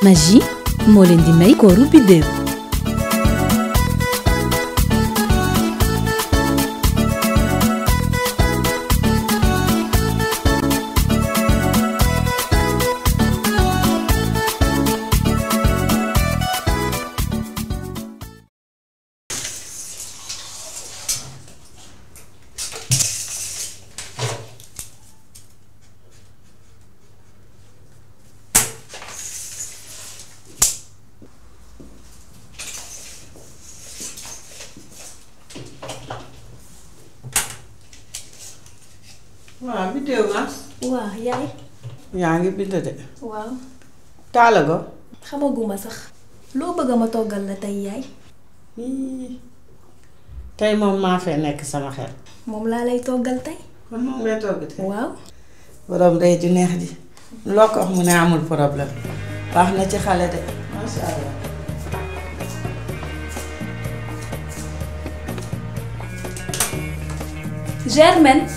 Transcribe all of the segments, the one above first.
MAGGI moo leen di may Kooru Biddew. waaw Biddew nga. waaw yaay. yaa ngi bind de. waaw. taala go. xamaguma sax. loo bëgg ma toggal la tey yaay. tey moom maa fee nekk sama xel. moom laa lay toggal tey. kon moom ngay togg tey. waaw. borom day di neex ji. loo ko wax mu ne amul problème. baax na ci xale de. masha Allah. Germaine.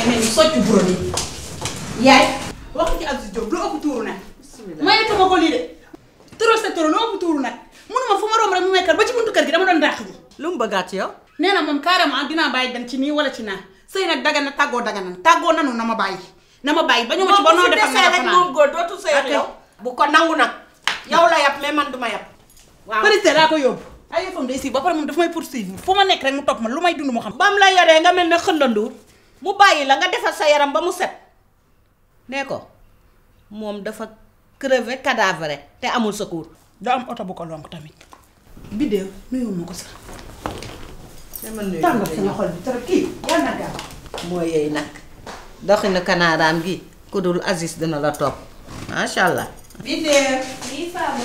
mais ni soccu buro ni yaay wax ci Aziz Diop lu ëpp tuuru nag mayetuma ko lii de trop c'est trop lu ëpp tuuru nag munuma fu ma romb rek mu mekkal ba ci buntu kër gi dama doon dàq ji lu mu bëggaat ci yow. nee na moom carrément dinaa bàyyi dem ci nii wala ci naa sëy nag dagan na tàggoo nanu na ma bàyyi ba ñu ma ci ba noo defal nga def moom góor dootu sëy ak yow. bu ko nangu nag yow la yab mais man duma yab. waaw police laa ko yóbbu ay yëfam day si ba pare moom daf may poursuivre fu ma nekk rek mu topp ma lu may dund mu xam. ba mu la yoree nga mel ne xëndanduur mu bàyyi la nga defal sa yaram ba mu set nee ko moom dafa crevé cadavre te amul secours. da am oto bu ko lonk tamit. Biddew nuyu ma ko sax. te man nuyu tàngal sama xol bi trop kii yàlla na gaaw. mooy yooyu nag doxinu kanaaraam gi ku dul Aziz dina la topp macha allah. Biddew. lii Fama.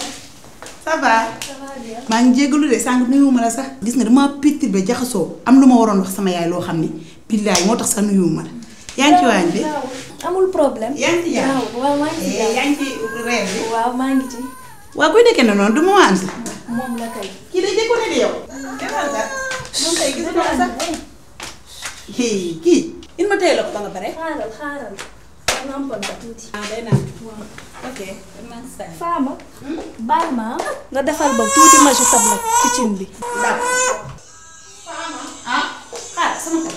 ça va. ça va bien. maa ngi jégalu de sànq nuyuwuma la sax. gis nga dama pittir ba jaxasoo am lu ma waroon wax sama yaay loo xam ni billaay moo tax sax nuyuwuma la. yaa ngi ci waañ bi. amul problème. yaa ngi ci jàmm. waaw maa ngi ci jàmm. yaa ngi ci reer bi. waaw maa ngi ci. waa kuy nekkee ne noonu du ma waan si. moom la kay. kii day déggoo ne de yow. moom kay gis nga sax. kii. il ma téye la ko ba nga pare. xaaral. nampal ko tuuti. ah day naan. waaw. ok. Fama. baal ma nga defal ba tuuti ma ci table ci cin bi. d'accord. ah xaar sama kër.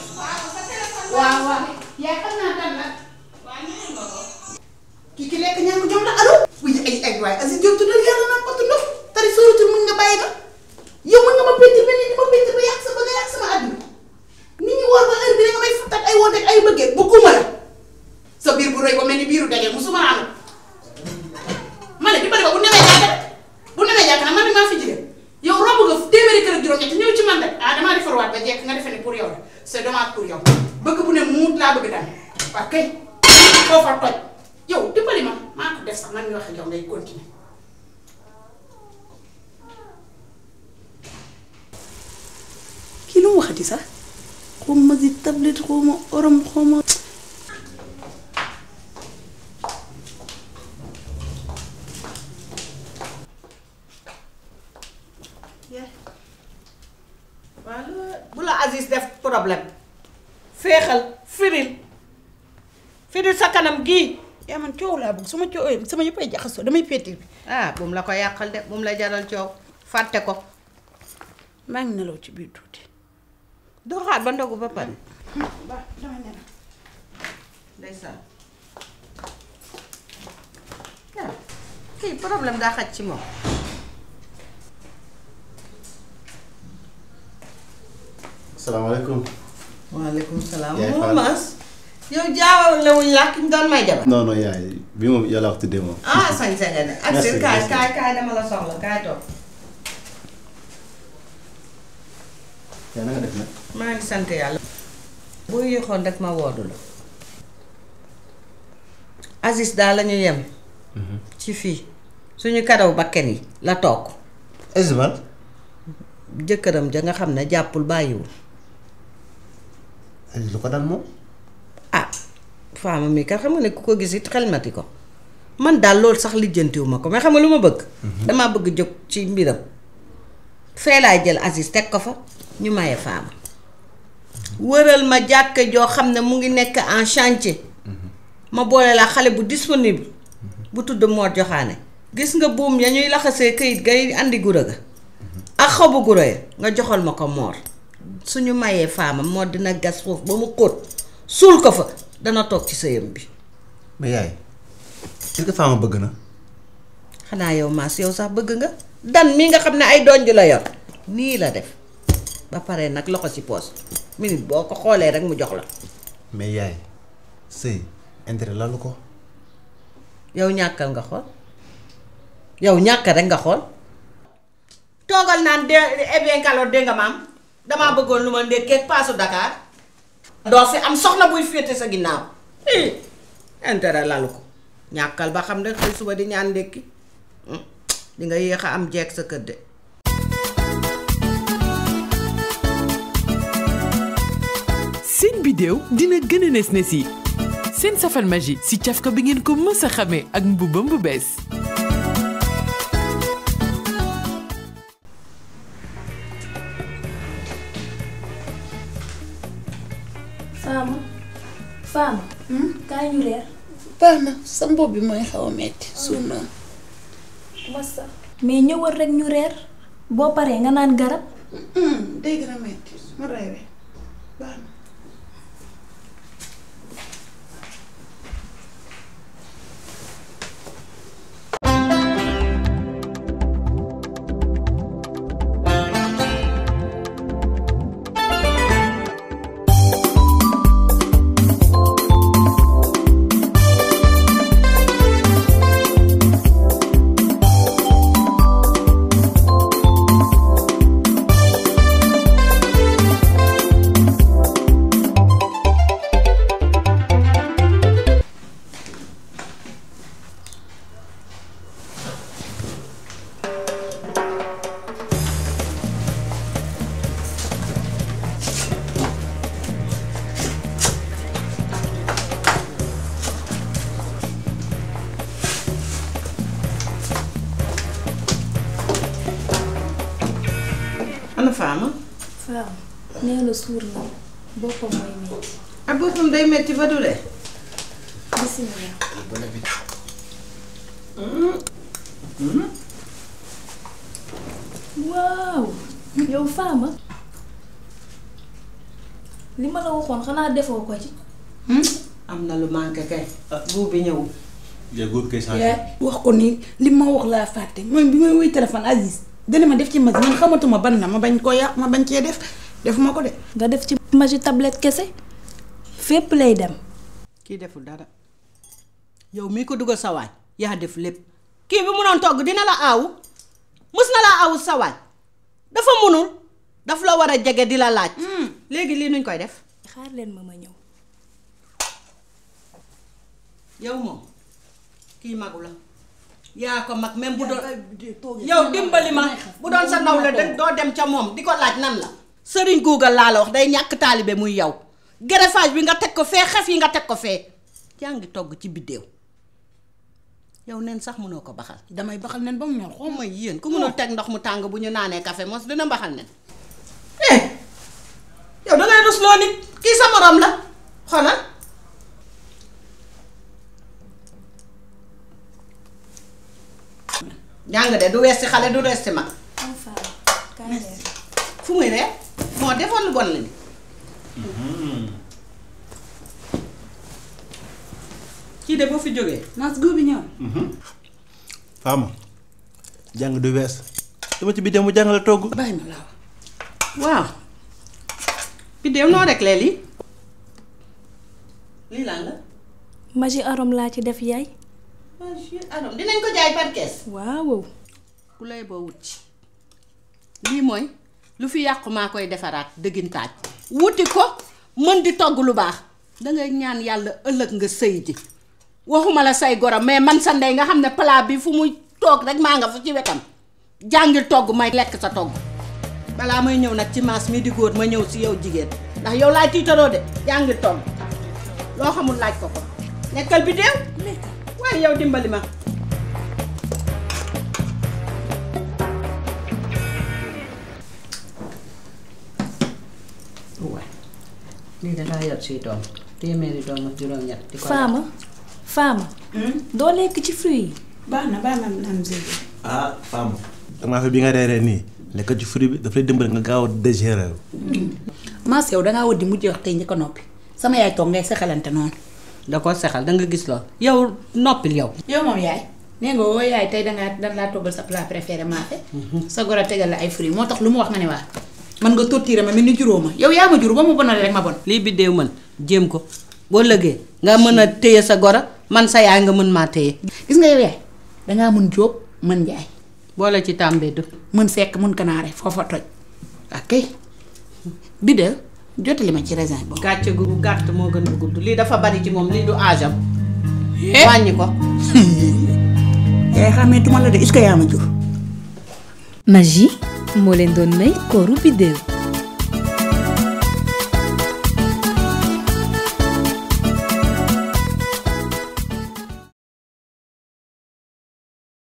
waaw. yaa xam naa tam nag. ki lekk ñaa ko jom la allo. wuy ay waay Aziz Diop tuddal yàlla naan ko tudd. tari sóoratul mun nga bàyyi ko. yow mën nga ma péntir mel ni di ma péntir ba yàq sama àdduna. nit ñi war ba heure bi nga may fattak ay woote ak ay bëggee bëgguma la. sa biir bu rëy ba mel ni biiru dege musuma naa am. ma ne di bari ba bu nemee jàkk nag man maa fi jigéen yow romb nga téeméeri kër ak juróom-ñett ñëw ci man rek ah damaa defarwaat ba jekk nga defe ne pour yow la c'est dommage pour yow bëgg bu ne muut laa bëgg daan waaw kay foofa toj yow dimbali ma maa ko def sax man mi wax ak yow ngay continuer. kii lu mu waxati sax xaw ma si tablette xaw ma orom xaw ma. bu la Aziz def problème féexal firil sa kanam gii. yaa man coow laa bëgg su ma coowee sama yëppay jaxasoo damay pétir bi. ah bu mu la ko yàqal de bu mu la jaral coow fàtte ko. maa ngi nelaw ci biir tuuti. doo xaar ba ndogu ba pare. ba dama nelaw. ndeysaan. kii problème daa xaj ci moom. salaamaaleykum. waaleykum salaam. yaay moom Maas. yow jaawale wuñ la ki ñu doon may jabar. non non yaay bi moom yàlla wax tuddee moom. ah sañ-sañ nga ne. merci ak kaay dama la soxla kaay toog. yaa na nga def nag. maa ngi sant yàlla. boo yéexoon rek ma woodu la. Aziz daal la ñu yem. ci fii suñu karaw bakken yi la toog. Esmal. jëkkëram ja nga xam ne jàppul bàyyiwul. Aziz lu ko dal moom. ah faama mi kat xam nga ne ku ko gis it xelmati ko man daal loolu sax lijjantiwu ma ko mais xam nga lu ma bëgg. damaa bëgg jóg ci mbiram. fee laay jël Aziz teg ko fa ñu maye faama. wëral ma jàkka joo xam ne mu ngi nekk en chantier ma boole la xale bu disponible bu tudd Mor Joxaane gis nga buum ya ñuy laxasee këyit gay andi gura ga ak xobu gura ya nga joxal ma ko Mor suñu mayee faamam Mor dina gas foofu ba mu xóot suul ko fa dana toog ci sëyam bi. mais yaay est-ce que faama bëgg na. xanaa yow maas yow sax bëgg nga dan mi nga xam ne ay donj la yor nii la def ba pare nag loxo ci poos minute boo ko xoolee rek mu jox la. mais yaay sëy intérêt lalu ko. yow ñàkkal nga xool yow ñàkk rek nga xool. toogal naan de bien kalo dégg nga maam damaa bëggoon lu ma ndékkee paasu Dakar. doo fi am soxna buy féete sa ginnaaw intérêt lalu ko ñàkkal ba xam ne xëy suba di ñaan ndékki di nga yéex a am jeeg sa kër de. seen Biddew dina gën a nes yi seen safal MAGGI si cafka bi ngeen ko mës a xamee ak mbubam bu bees. Fama kaay ñu reer. baax na sa mbob bi mooy xaw a metti suur naa. massa mais ñëwal rek ñu reer boo paree nga naan garab. day gën a metti ma reewee baax na. ana Fama. Fama nee na suur na boppam mooy metti. ak boppam day metti ba du de. bismillah. waaw yow Fama li ma la waxoon xanaa defoo ko ci. am na lu manqué kay. buub bi ñëw. yaa góor kay changé. yaa wax ko ni li ma wax laa fàtte mooy bi may wuy téléphone Aziz dana ma def ci MAGGI man xamatuma ban la ma bañ koo yàq ma bañ cee def ma ko de. nga def ci MAGGI tablette kese fépp lay dem. kii deful dara yow mii ko dugal sa waañ yaa def lépp kii bi munoon togg dina la aawu mus na laa aawu sa waañ dafa munul daf la war a jege di la laaj. léegi lii nuñ koy def. xaar leen ma ñëw. yow moom kii magu la yaa ko mag même bu doon yow dimbali ma bu doon sa naw la de doo dem ca moom di ko laaj nan la. sëriñ Google laa la wax day ñàkk taalibe muy yow greffage bi nga teg ko fee xef yi nga teg ko fee yaa ngi togg ci biddéew yow nen sax mënoo ko baxal. damay baxal nen ba mu ñor xaw ma. mooy yéen ku mënul teg ndox mu tàng bu ñu naanee café mos dina mbaxal nen yow dangay rusloo nit kii sa morom la xoolal. jàng de du wees ci xale du wees ci mag. fu muy reer moo defoon lu bon la ni kii de boo fi jógee. naas góob bi ñëw. Fama jàng du wees dama ci Biddew mu jàngale togg. bàyyi ma laa waaw Biddew noo rek lee lii lii lan la. MAGGI arôme laa ci def yaay. MAGGI arôme dinañ ko jaay par kees. waaw. ku lay boo wut ci lii mooy lu fi yàqu maa koy defaraat dëggintaaj wuti ko mën di togg lu baax dangay ñaan yàlla ëllëg nga sëy ji waxuma la say goro mais man sa ndey nga xam ne plat bi fu muy toog rek maa nga fa ci wetam jàngil togg may lekk sa togg balaa may ñëw nag ci maas mi di góor ma ñëw si yow jigéen ndax yow laay tiitaroo de jàngil togg loo xamul laaj ko nekkal Biddew waaye yow dimbali ma. lii dangaa yor suy doom téeméeri doom ak juróom-ñett di ko Fama doo lekk ci fruit yi. baax na naan Zébi. ah Fama. damaa fi bi nga reeree nii lekk ci fruit bi daf lay dimbali nga gaaw a digérer. Maas yow dangaa wut di mujj wax tey njëkk a noppi sama yaay toog ngay sexalante noonu. da ko sexal danga gis lool yow noppil yow. yow moom yaay nee nga woo yaay tey dan laa toggal sa plat préféré maafe. sa goro tegal la ay fruits moo tax lu mu wax nga ne waa man nga torturé ma mel ni juróo ma yow yaa ma jur ba mu bonale rek ma bon. lii Biddew mën jéem ko boo lëgee nga mën a téye sa goro man sa yaay nga mën maa téye. gis nga yow yaay dangaa mën jóob mën njaay boole ci tàmbee du mën sekk mën kanaare foofa toj ok Biddew jotali ma ci raisin boobu. gàcce gu gàtt moo gën a gudd lii dafa bari ci moom lii du âge am wàññi ko. yaay xàmmeetuma la de est-ce que yaa ma jur. MAGGI moo leen doon may Kooru Biddew.